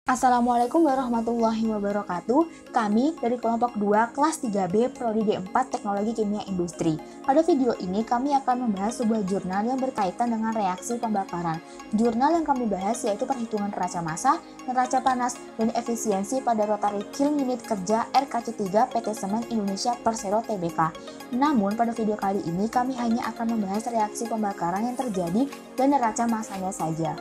Assalamualaikum warahmatullahi wabarakatuh. Kami dari kelompok 2 kelas 3B Prodi D4 Teknologi Kimia Industri. Pada video ini kami akan membahas sebuah jurnal yang berkaitan dengan reaksi pembakaran. Jurnal yang kami bahas yaitu perhitungan neraca massa, neraca panas, dan efisiensi pada rotary kiln unit kerja RKC3 PT Semen Indonesia Persero Tbk. Namun pada video kali ini kami hanya akan membahas reaksi pembakaran yang terjadi dan neraca massanya saja.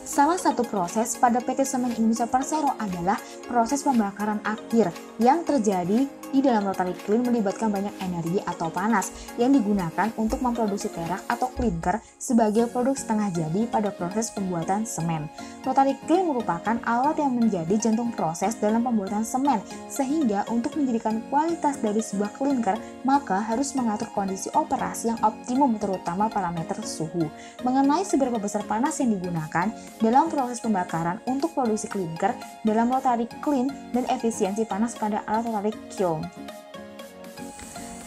Salah satu proses pada PT Semen Indonesia Persero adalah proses pembakaran akhir yang terjadi di dalam rotary kiln melibatkan banyak energi atau panas yang digunakan untuk memproduksi perak atau klinker sebagai produk setengah jadi pada proses pembuatan semen. Rotary kiln merupakan alat yang menjadi jantung proses dalam pembuatan semen, sehingga untuk menjadikan kualitas dari sebuah klinker maka harus mengatur kondisi operasi yang optimum terutama parameter suhu. Mengenai seberapa besar panas yang digunakan dalam proses pembakaran untuk produksi klinker dalam rotary kiln dan efisiensi panas pada alat rotary kiln.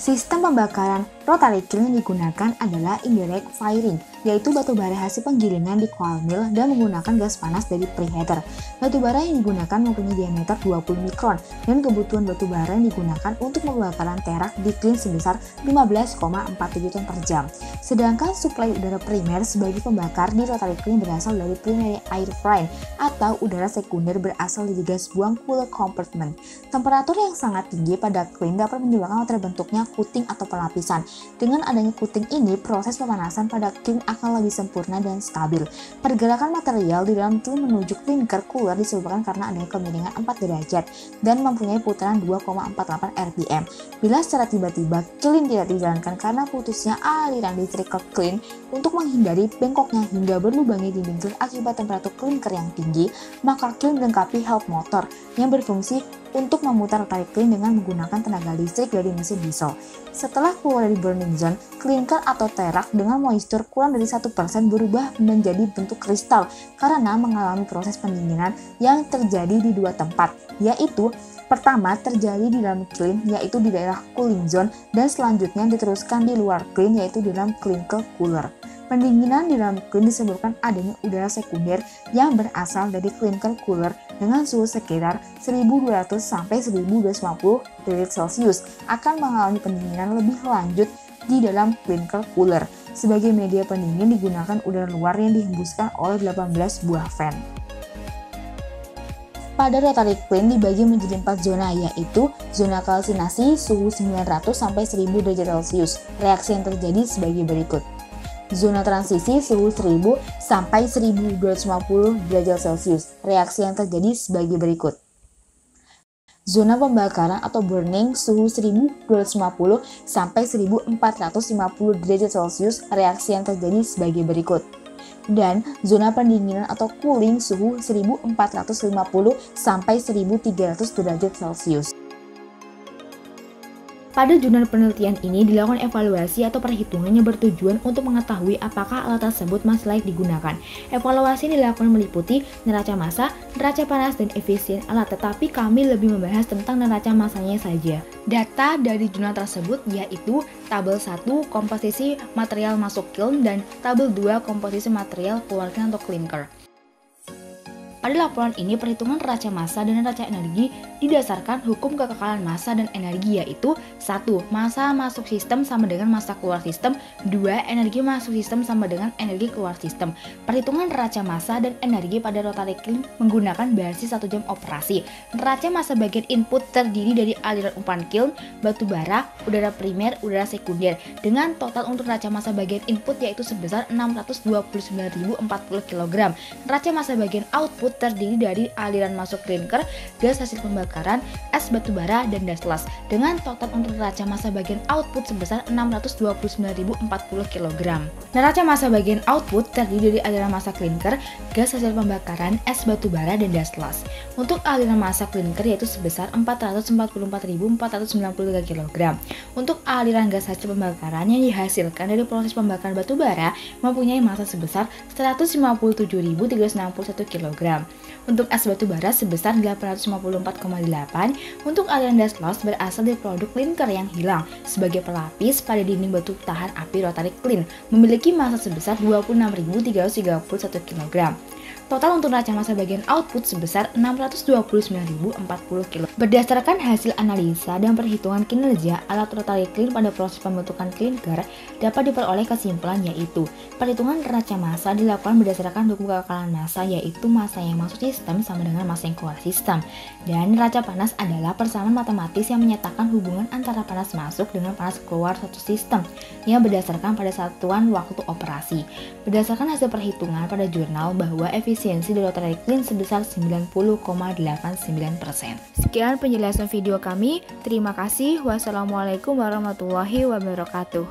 Sistem pembakaran rotary kiln yang digunakan adalah indirect firing, yaitu batubara hasil penggilingan di coil mill dan menggunakan gas panas dari preheater. Batubara yang digunakan mempunyai diameter 20 mikron dan kebutuhan batubara yang digunakan untuk pembakaran terak di kiln sebesar 15,47 ton per jam. Sedangkan suplai udara primer sebagai pembakar di rotary kiln berasal dari primary air frame atau udara sekunder berasal dari gas buang cooler compartment. Temperatur yang sangat tinggi pada kiln dapat menyebabkan terbentuknya kuting atau pelapisan. Dengan adanya kuting ini, proses pemanasan pada kiln akan lebih sempurna dan stabil. Pergerakan material di dalam kiln menuju klinker cooler disebabkan karena adanya kemiringan 4 derajat dan mempunyai putaran 2,48 rpm. Bila secara tiba-tiba kiln tidak dijalankan karena putusnya aliran listrik ke kiln untuk menghindari bengkoknya hingga berlubangnya dinding kiln akibat temperatur klinker yang tinggi, maka kiln dilengkapi help motor yang berfungsi untuk memutar rotary kiln dengan menggunakan tenaga listrik dari mesin diesel. Setelah keluar dari burning zone, klinker atau terak dengan moisture kurang dari 1% berubah menjadi bentuk kristal karena mengalami proses pendinginan yang terjadi di dua tempat, yaitu pertama terjadi di dalam kiln yaitu di daerah cooling zone dan selanjutnya diteruskan di luar kiln yaitu di dalam klinker cooler. Pendinginan di dalam kiln disebabkan adanya udara sekunder yang berasal dari klinker cooler dengan suhu sekitar 1200 sampai 1250 derajat Celcius akan mengalami pendinginan lebih lanjut di dalam klinker cooler. Sebagai media pendingin digunakan udara luar yang dihembuskan oleh 18 buah fan. Pada rotary kiln dibagi menjadi 4 zona, yaitu zona kalsinasi suhu 900 sampai 1000 derajat Celcius. Reaksi yang terjadi sebagai berikut. Zona transisi suhu 1000 sampai 1250 derajat Celcius. Reaksi yang terjadi sebagai berikut. Zona pembakaran atau burning suhu 1250 sampai 1450 derajat Celcius. Reaksi yang terjadi sebagai berikut. Dan zona pendinginan atau cooling suhu 1450 sampai 1300 derajat Celcius. Pada jurnal penelitian ini dilakukan evaluasi atau perhitungan yang bertujuan untuk mengetahui apakah alat tersebut masih layak digunakan. Evaluasi yang dilakukan meliputi neraca massa, neraca panas, dan efisien alat, tetapi kami lebih membahas tentang neraca massanya saja. Data dari jurnal tersebut yaitu tabel 1 komposisi material masuk kiln dan tabel 2 komposisi material keluar kiln atau klinker. Pada laporan ini, perhitungan neraca massa dan neraca energi didasarkan hukum kekekalan massa dan energi yaitu 1. Massa masuk sistem sama dengan massa keluar sistem. 2. Energi masuk sistem sama dengan energi keluar sistem. Perhitungan neraca massa dan energi pada rotary kiln menggunakan basis 1 jam operasi. Neraca massa bagian input terdiri dari aliran umpan kiln, batu bara, udara primer, udara sekunder. Dengan total untuk neraca massa bagian input yaitu sebesar 629.040 kg. Neraca massa bagian output terdiri dari aliran masuk klinker, gas hasil pembakaran, es batu bara, dan daslas. Dengan total untuk neraca massa bagian output sebesar 629.040 kg. Neraca massa bagian output terdiri dari aliran massa klinker, gas hasil pembakaran, es batu bara, dan daslas. Untuk aliran massa klinker yaitu sebesar 444.493 kg. Untuk aliran gas hasil pembakaran yang dihasilkan dari proses pembakaran batu bara mempunyai massa sebesar 157.361 kg. Untuk es batu bara sebesar 854,8. Untuk aliran daslos berasal dari produk klinker yang hilang sebagai pelapis pada dinding batu tahan api rotary kiln, memiliki massa sebesar 26.331 kg. Total untuk neraca massa bagian output sebesar 629.040 kg. Berdasarkan hasil analisa dan perhitungan kinerja alat rotary clean pada proses pembentukan clinker, dapat diperoleh kesimpulan yaitu perhitungan neraca massa dilakukan berdasarkan hukum kekekalan massa, yaitu massa yang masuk sistem sama dengan massa yang keluar sistem. Dan neraca panas adalah persamaan matematis yang menyatakan hubungan antara panas masuk dengan panas keluar suatu sistem yang berdasarkan pada satuan waktu operasi. Berdasarkan hasil perhitungan pada jurnal bahwa efisiensi dari rotary clean sebesar 90,89%. Sekian penjelasan video kami. Terima kasih. Wassalamualaikum warahmatullahi wabarakatuh.